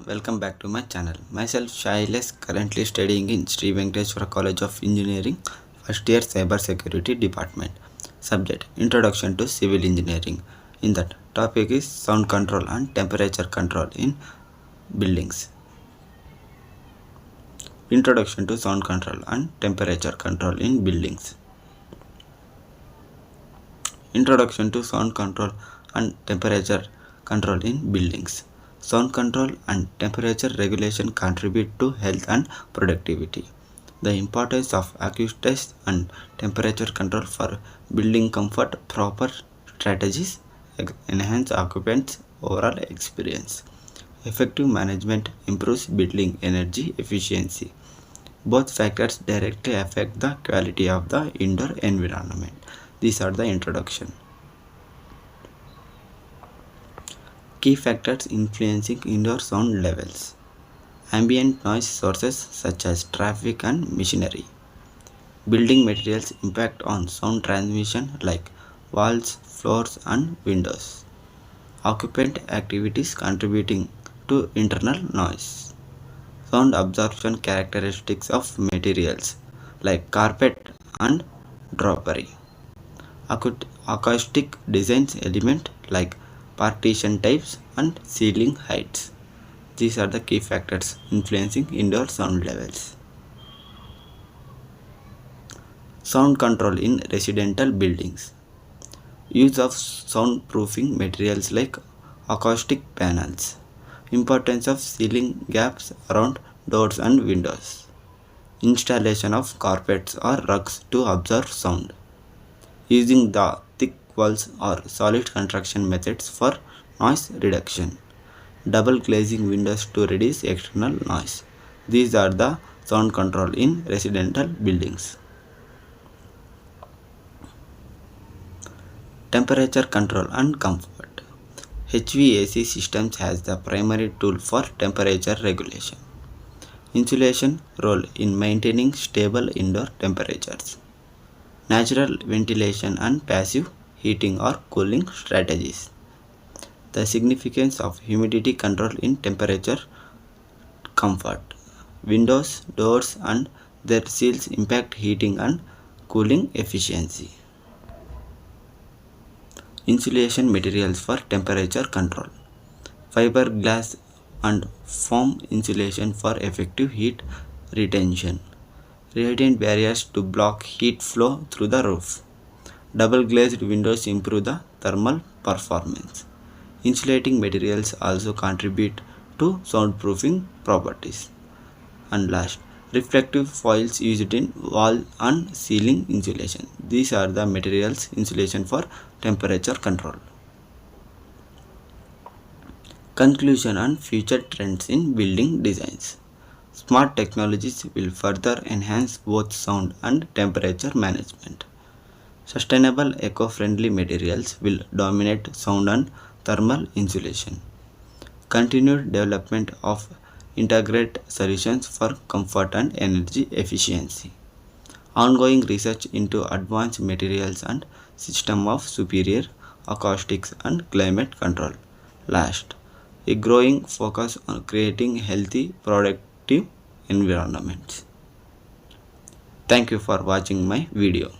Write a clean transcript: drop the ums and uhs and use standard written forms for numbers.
welcome back to my channel. Myself Shailesh, currently studying in Sri Venkateswara College of Engineering, first year Cyber Security Department. Subject Introduction to Civil Engineering. In that topic is sound control and temperature control in buildings. Introduction to sound control and temperature control in buildings. Introduction to sound control and temperature control in buildings. Sound control and temperature regulation contribute to health and productivity. The importance of acoustics and temperature control for building comfort, proper strategies enhance occupants' overall experience. Effective management improves building energy efficiency. Both factors directly affect the quality of the indoor environment. These are the introduction. Key factors influencing indoor sound levels. Ambient noise sources such as traffic and machinery. Building materials impact on sound transmission like walls, floors and windows. Occupant activities contributing to internal noise. Sound absorption characteristics of materials like carpet and drapery. Acoustic designs element like partition types and ceiling heights. These are the key factors influencing indoor sound levels. Sound control in residential buildings. Use of soundproofing materials like acoustic panels. Importance of ceiling gaps around doors and windows. Installation of carpets or rugs to absorb sound. Using the thick walls or solid construction methods for noise reduction. Double glazing windows to reduce external noise. These are the sound control in residential buildings. Temperature control and comfort. HVAC systems has the primary tool for temperature regulation. Insulation role in maintaining stable indoor temperatures. Natural ventilation and passive heating or cooling strategies. The significance of humidity control in temperature comfort. Windows, doors and their seals impact heating and cooling efficiency. Insulation materials for temperature control. Fiberglass and foam insulation for effective heat retention. Radiant barriers to block heat flow through the roof. Double glazed windows improve the thermal performance. Insulating materials also contribute to soundproofing properties. And last, reflective foils used in wall and ceiling insulation. These are the materials insulation for temperature control. Conclusion on future trends in building designs. Smart technologies will further enhance both sound and temperature management. Sustainable eco-friendly materials will dominate sound and thermal insulation. Continued development of integrated solutions for comfort and energy efficiency. Ongoing research into advanced materials and system of superior acoustics and climate control. Last, a growing focus on creating healthy, productive environments. Thank you for watching my video.